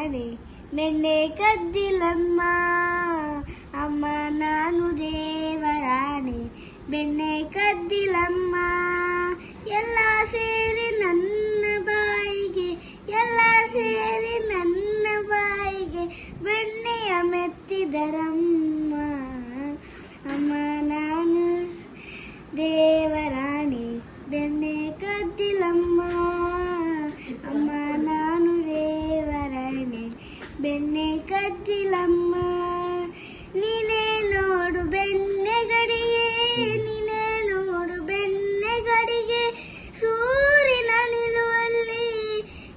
ದೇವರಾಣೆ ಬೆಣ್ಣೆ ಕದ್ದಿಲಮ್ಮ ಅಮ್ಮ ನಾನು ದೇವರಾಣೆ ಬೆಣ್ಣೆ ಕದ್ದಿಲಮ್ಮ ಎಲ್ಲ ಸೇರಿ ನನ್ನ ಬಾಯಿಗೆ ಎಲ್ಲ ಸೇರಿ ನನ್ನ ಬಾಯಿಗೆ ಬೆಣ್ಣೆಯ ಮೆತ್ತಿದರಮ್ಮ ಅಮ್ಮ ನಾನು ದೇವರಾಣೆ ಬೆಣ್ಣೆ ಕದ್ದಿಲಮ್ಮ ಅಮ್ಮ ನಾನು ದೇವರಾಣೆ ಬೆಣ್ಣೆ ಕದ್ದಿಲಮ್ಮ ನೀನೇ ನೋಡು ಬೆಣ್ಣೆಗಡಿಗೆ ನೀನೇ ನೋಡು ಬೆಣ್ಣೆಗಡಿಗೆ ಸೂರಿನ ನಿಲುವಲ್ಲಿ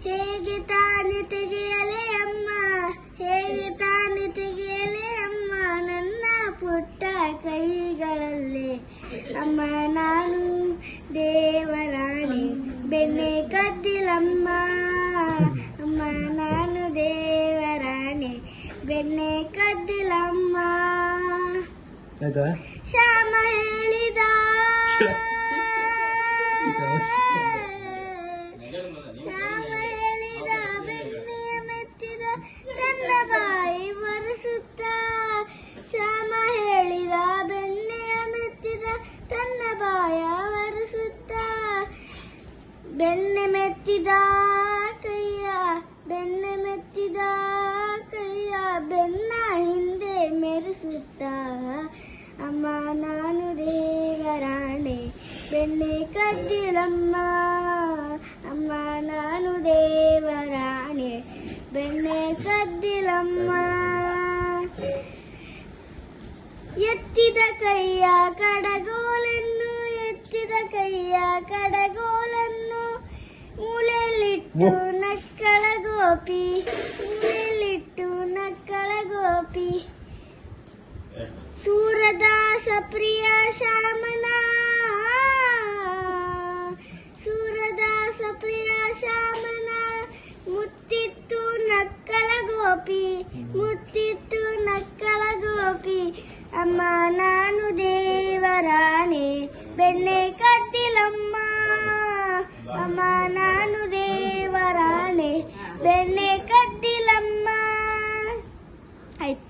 ಹೇಗೆ ತಾನೆ ತೆಗೆಯಲೇ ಅಮ್ಮ ಹೇಗೆ ತಾನೆ ತೆಗೆಯಲೇ ಅಮ್ಮ ನನ್ನ ಪುಟ್ಟ ಕೈಗಳಲ್ಲೇ ಅಮ್ಮ ನಾನು ದೇವರಾಣೆ ಬೆಣ್ಣೆ ಕದ್ದಿಲಮ್ಮ ಅಮ್ಮ ನಾನು ದೇವರಾಣೆ ಬೆಣ್ಣೆ ಕದ್ದಿಲಮ್ಮ ಶ್ಯಾಮ ಹೇಳಿದ ಶ್ಯಾಮ ಹೇಳಿದ ಬೆಣ್ಣೆಯ ಮೆತ್ತಿದ ತನ್ನ ಬಾಯಿ ಬರೆಸುತ್ತ ಶ್ಯಾಮ ಹೇಳಿದ ಬೆಣ್ಣೆಯ ಮೆತ್ತಿದ ತನ್ನ ಬಾಯ ಬರೆಸುತ್ತ ಬೆಣ್ಣೆ ಮೆತ್ತಿದ ಕೈಯ ಬೆಣ್ಣೆ ಮೆತ್ತಿದ ಕೈಯ ಬೆನ್ನ ಹಿಂದೆ ಮೆರೆಸುತ್ತ ಅಮ್ಮ ನಾನು ದೇವರಾಣೆ ಬೆಣ್ಣೆ ಕದ್ದಿಲಮ್ಮ ಅಮ್ಮ ನಾನು ದೇವರಾಣೆ ಬೆಣ್ಣೆ ಕದ್ದಿಲಮ್ಮ ಎತ್ತಿದ ಕೈಯ ಕಡಗೋಲನ್ನು ಎತ್ತಿದ ಕೈಯ ಕಡಗೋಲನ್ನು ಮೂಲೆಯಲ್ಲಿಟ್ಟು ನಕ್ಕಳ ಗೋಪಿ ಮೂಲೆಯಲ್ಲಿಟ್ಟು ನಕ್ಕಳ ಗೋಪಿ ಸೂರದಾಸ ಪ್ರಿಯ ಶ್ಯಾಮನ ಸೂರದಾಸ ಪ್ರಿಯ ಶ್ಯಾಮನ ಮುತ್ತಿತ್ತು ನಕ್ಕಳ ಗೋಪಿ ಮುತ್ತಿತ್ತು ನಕ್ಕಳ ಗೋಪಿ ಅಮ್ಮ ನಾನು ದೇವರಾಣೆ ಬೆಣ್ಣೆ ಕದ್ದಿಲಮ್ಮ ಅಮ್ಮ ನಾನು ದೇವರಾಣೆ ಬೆಣ್ಣೆ ಕದ್ದಿಲಮ್ಮ ಆಯ್ತು.